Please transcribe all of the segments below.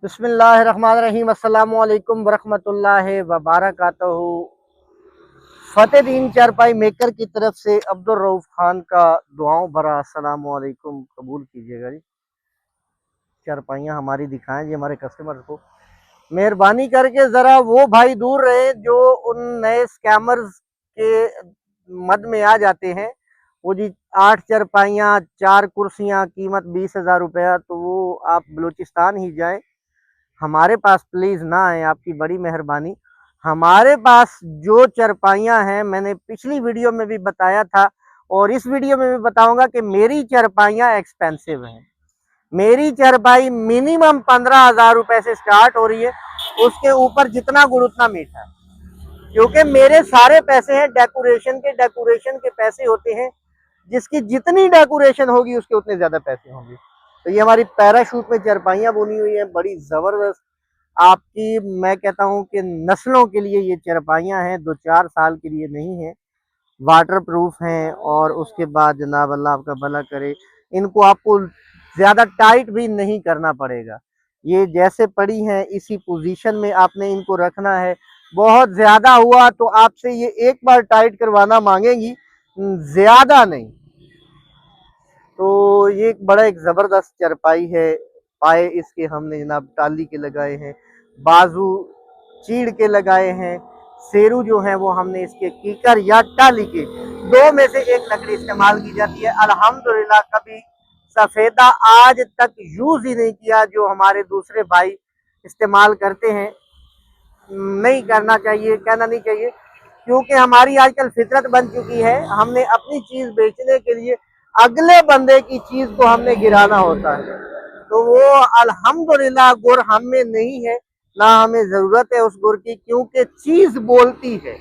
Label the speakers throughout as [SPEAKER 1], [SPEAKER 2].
[SPEAKER 1] बिस्मिल्लाहिर्रहमानिर्रहीम अस्सलामु अलैकुम वरहमतुल्लाहि वबरकातुहू। फतेह दीन चारपाई मेकर की तरफ से अब्दुल रऊफ खान का दुआओं भरा अस्सलामु अलैकुम कबूल कीजिएगा जी। चारपाइयाँ हमारी दिखाएं जी हमारे कस्टमर को। मेहरबानी करके ज़रा वो भाई दूर रहे जो उन नए स्कैमर्स के मद में आ जाते हैं। वो जी 8 चारपाइयाँ 4 कुर्सियाँ कीमत 20,000 रुपया, तो वो आप बलूचिस्तान ही जाएं, हमारे पास प्लीज़ ना आए, आपकी बड़ी मेहरबानी। हमारे पास जो चारपाइयाँ हैं, मैंने पिछली वीडियो में भी बताया था और इस वीडियो में भी बताऊंगा कि मेरी चारपाइयाँ एक्सपेंसिव हैं। मेरी चारपाई मिनिमम 15,000 रुपए से स्टार्ट हो रही है, उसके ऊपर जितना गुड़ उतना मीठा, क्योंकि मेरे सारे पैसे हैं डेकोरेशन के पैसे होते हैं। जिसकी जितनी डेकोरेशन होगी उसके उतने ज्यादा पैसे होंगे। तो ये हमारी पैराशूट में चारपाइयाँ बुनी हुई हैं, बड़ी जबरदस्त। आपकी मैं कहता हूँ कि नस्लों के लिए ये चारपाइयाँ हैं, 2-4 साल के लिए नहीं है। वाटर प्रूफ हैं और उसके बाद जनाब अल्लाह आपका भला करे, इनको आपको ज्यादा टाइट भी नहीं करना पड़ेगा। ये जैसे पड़ी हैं इसी पोजीशन में आपने इनको रखना है। बहुत ज्यादा हुआ तो आपसे ये एक बार टाइट करवाना मांगेंगी, ज्यादा नहीं। तो ये एक जबरदस्त चारपाई है। पाए इसके हमने जनाब टाली के लगाए हैं, बाजू चीड़ के लगाए हैं, सेरू जो है वो हमने इसके कीकर या टाली के दो में से एक लकड़ी इस्तेमाल की जाती है। अल्हम्दुलिल्लाह कभी सफेदा आज तक यूज ही नहीं किया, जो हमारे दूसरे भाई इस्तेमाल करते हैं। नहीं करना चाहिए, कहना नहीं चाहिए, क्योंकि हमारी आजकल फितरत बन चुकी है। हमने अपनी चीज बेचने के लिए अगले बंदे की चीज को हमने गिराना होता है। तो वो अल्हम्दुलिल्लाह गुड़ हम में नहीं है, ना हमें जरूरत है उस गुड़ की, क्योंकि चीज बोलती है।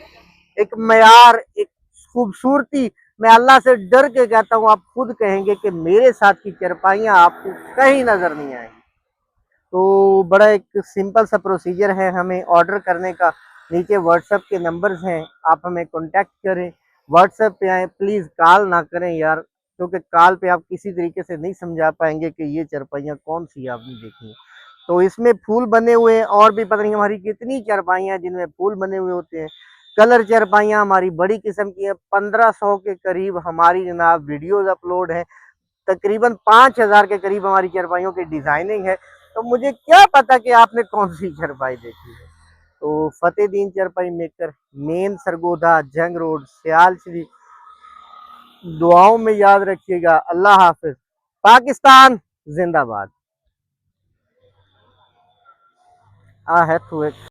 [SPEAKER 1] एक मयार, एक खूबसूरती, मैं अल्लाह से डर के कहता हूँ, आप खुद कहेंगे कि मेरे साथ की चारपाइयाँ आपको कहीं नजर नहीं आएंगी। तो बड़ा एक सिंपल सा प्रोसीजर है हमें ऑर्डर करने का। नीचे व्हाट्सएप के नंबर्स हैं, आप हमें कांटेक्ट करें। व्हाट्सएप पे आए, प्लीज़ कॉल ना करें यार, क्योंकि कॉल पे आप किसी तरीके से नहीं समझा पाएंगे कि ये चारपाइयाँ कौन सी आपने देखी है। तो इसमें फूल बने हुए हैं, और भी पता नहीं हमारी कितनी चारपाइयाँ जिनमें फूल बने हुए होते हैं। कलर चारपाइयाँ हमारी बड़ी किस्म की है, 1500 के करीब हमारी जनाब वीडियोज अपलोड है। तकरीबन 5,000 के करीब हमारी चारपाइयों की डिजाइनिंग है। तो मुझे क्या पता कि आपने कौन सी चारपाई देखी है। तो फतेह दीन चारपाई मेकर, मेन सरगोधा, जंग रोड, सियालश्री। दुआओं में याद रखिएगा। अल्लाह हाफिज। पाकिस्तान जिंदाबाद। आ है तो